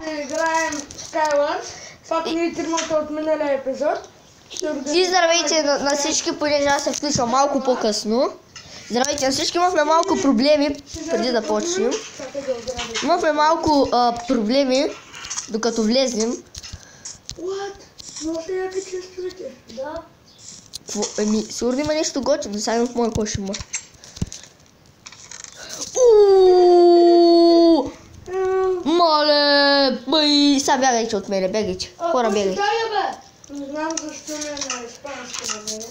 Играем Skywars. Това е тримата от миналия епизод. И здравейте на всички, понеже аз се включвам малко по-късно. Здравейте на всички, имахме малко проблеми преди да почнем. Имахме малко проблеми, докато влезнем. What? Може ли да ти чувствате? Да. Ами, сигурно има нещо готино, сега в моя кош има. Мале, бай, сега бягайте от мене, бягайте. Хора, бягайте. Не знам защо не е на испански на мене.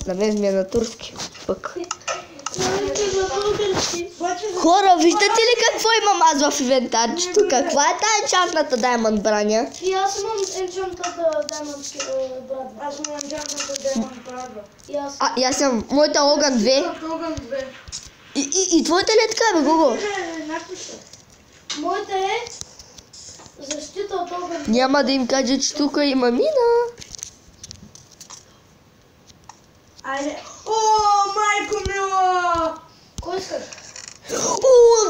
На мен ми е на турски, пък. Хора, виждате ли какво имам аз в инвентарчето? Каква е тая енчантната Diamond браня? И аз имам енчантната Diamond брадва. Аз имам енчантната Diamond брадва. И аз съм моята Огън 2. Огън 2. И твоята ли е така, бе, Гого? Моята е защита от огън. Няма да им кажа, че тук има мина. Айде. О, майко мила! Кой искаш?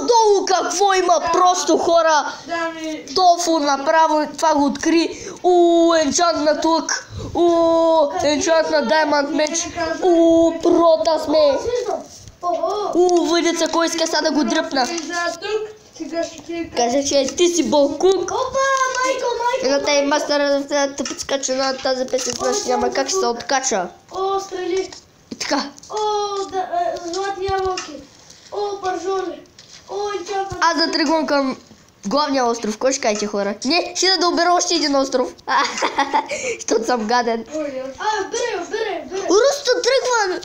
Долу какво има просто, хора. Да ми... Тофу направо, това го откри. Енчантна лък. Енчантна Diamond меч. Прота сме. Въдеца, кой иска сега да го дръпна? Кажа, че ти си Бълкук. Опа, майко! Едната и мастера да подскача на тази песен, няма как ще се откача. О, стрели! И така. О, златни ябълки! О, пържоли! О, енчантна... Аз да тръгвам към главния остров. Кой ще кажете, хора? Не, ще да обера още един остров. Защото съм гаден. Бери! Русто тръгва!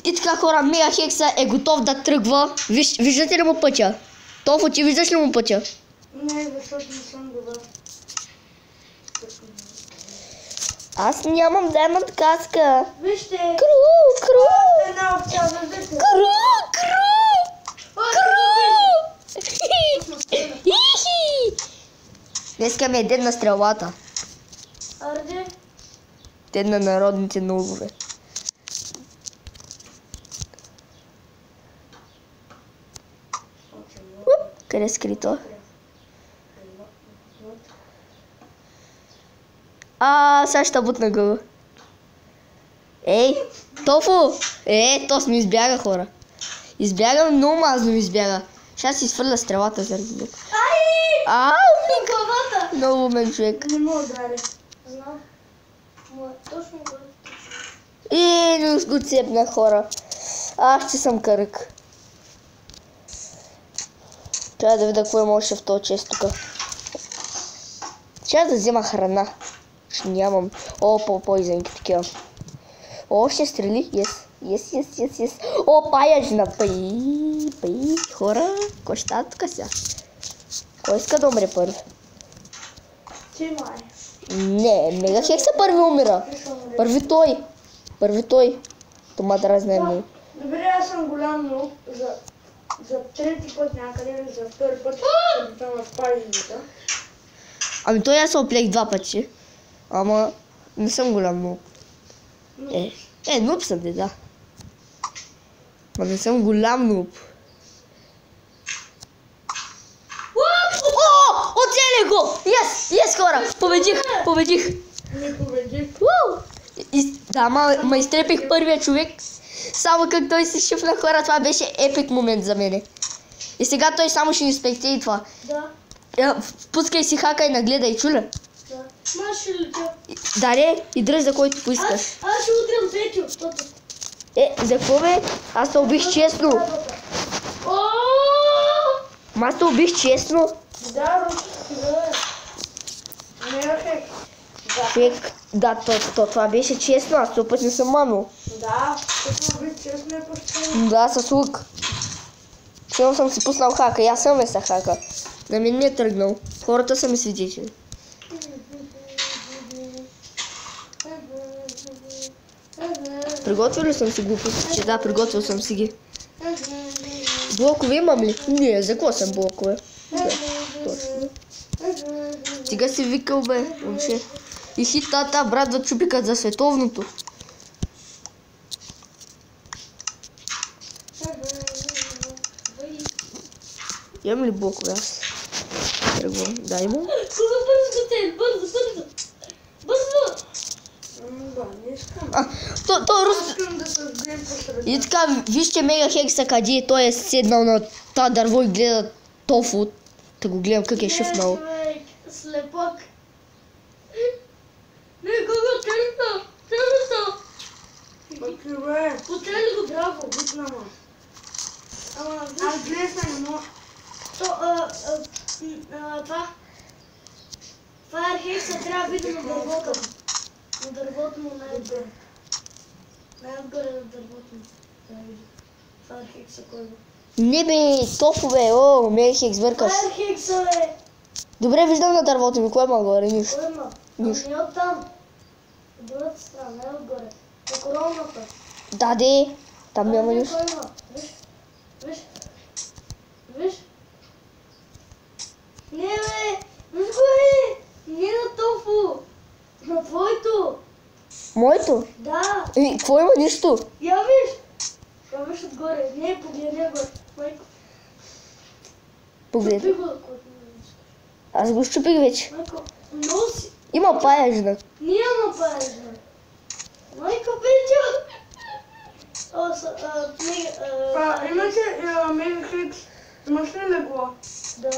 И така, хора, Мега Хекса е готов да тръгва. Виждате ли му пътя? Тофу, ти виждаш ли му пътя? Не, защото не съм добър. Аз нямам Diamond каска. Вижте! Кру! Една опция, виждате. Кру! Днеска ми е ден на стрелата. Арде? Ден на народните нулове. Къде е скрито? Сега ще бутна гъла. Ей, Тофу! То ми избяга, хора. Избягам, много мазно ми избяга. Ще си изфърля стрелата заради него. Ай! Главата! Много мен човек. Не мога да раде. Знам. Точно го. Не го цепна, хора. Аз ще съм кърък. Трябва да видя какво има още в този чест тук. Ще да взема храна. Ще нямам. По-изенки такива. Ще стрели. Yes. Паяжна. Пай. Хора, кой ще става тук сега? Кой иска да умре първи? Ти май. Не, Мега Хекса първи умира. Първи той. Тома да разнае много. Добре, аз съм голям нуб. За трети път някъде или за втори път ще битам в паяжната. Ами той аз се оплех 2 пъти. Ама не съм голям нуб. Нуб съм, да. Ма не съм голям нуб. Оцелих го! Yes, хора! Победих! Не победих. Да, ма изтрепих първия човек. Само как той се шифна, хора, това беше епик момент за мене. И сега той само ще ни спекте и това. Да. Пускай си хака и нагледай, чуля. Да. Маш ще летя. Даре, и дръж за който поискаш. Аз ще удрям Петю. За какво бе? Аз те убих честно. Аз те убих честно. Да, Мега Хекс. Човек, да, това беше честно, аз този път не съм манул. Да, като бих честно е постоянно. Да, с лук. Сигурно съм си пуснал хака, и аз съм са хака. На мен ми е тръгнал. Хората са ми свидетели. Приготвил ли съм си глупости? Да, приготвил съм си ги. Блокове имам ли? Не, за какво съм блокове? Да, точно. Стига си викал, бе, момче. И си тата, брат, да чупикат за световното. Имам ли блокове аз? тръгвам. Дай му. Кога бързо те, бързо. Бързо. Да, не искам. То рус... Искам да се сбием по среда. И така, вижте Мега Хекса къде е. Той е седнал на това дърво и гледа тофу. Да го гледам как е шифнал. Човек, слепак. Не, кога телето. Откривай. Потели го, браво. Бутнама. Ама, Аз гледам, но... Това Хекса трябва да види на дървото. На дървото му най-отгоре. Най-отгоре на дървото му. Трябва да види. Това Хекса кой го. Не бе, тофу бе, о, Мега Хекс, бъркаш. Това Хекса бе. Добре, виждам на дървото ми, кое има горе? Нищо. Кой има? Нищо. Ами оттам. От другата страна, най-отгоре. По короната. Да, де, там няма нищо. Кой има? Виж. Виж. Не бе. Виж го е. Не на тофу. На твоето. Моето? Да. Какво има нищо? Я виж. Я виж отгоре. Не, погледни го. Майко. Погледни. Чупи го, ако не искаш. Аз го щупих вече. Майко, много си. Има паяжна. Няма паежна. Майко, Петя. Имате Мега Хекс. Имаш ли легло? Да.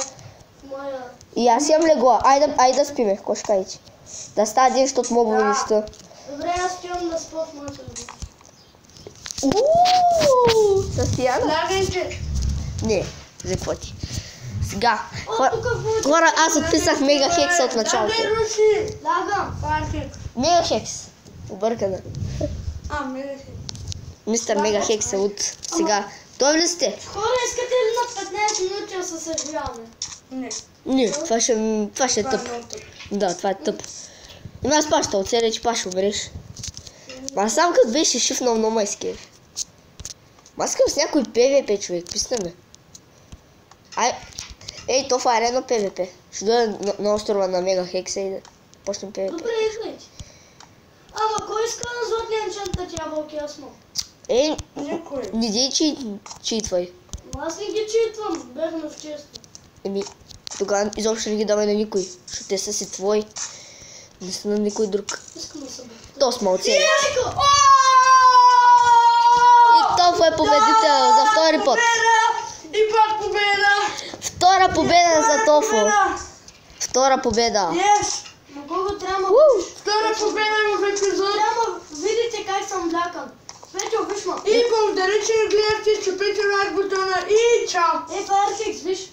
Моя. И аз имам легло. Айде да спиме, какво ще кажете? Да става един, защото мога Да. нищо. Добре, аз стоям да спа в моята легло. Състояна? Лягайте. Не, за какво ти? Сега, О, тук в хора, аз отписах Мега Хекса от началото. Дай руши. Лягам. Това е Хекс. Мега Хекс. Объркана. Мега Хекс. Мистер Мега Хекс е от сега. Той ли сте? Хора, искате ли на 15 минути да се съживяваме? Не. Не, това ще е Това е тъп. много тъп. Да, това е тъп. Ами аз паш ще оцеля, че паш ще умреш. Ма сам като беше шифнал на майския. Аз искам с някой ПВП, човек, писна ме. Ей, то е едно ПВП. Ще дойда на острова на Мега Хекса и да почнем ПВП. Добре, изгледайте. Ама кой иска на златния енчант ябълки, аз мога? Ей, Никой. не дей читвай. Ама аз не ги читвам, бяхме в често. Еми, тогава изобщо не ги давай на никой, защото те са си твои. Не са на никой друг. Искам да съм. То сме оцели. Майко! И Тофу е победител за втори път. И пак победа. Втора победа за Тофу. Втора победа. Yes. На кого трябва? Втора победа в епизод. Трябва, видите как съм влякан. Петю, виж ма. И благодаря, че ни гледахте, чупете лайк бутона и чао. Фаерхекс, виж.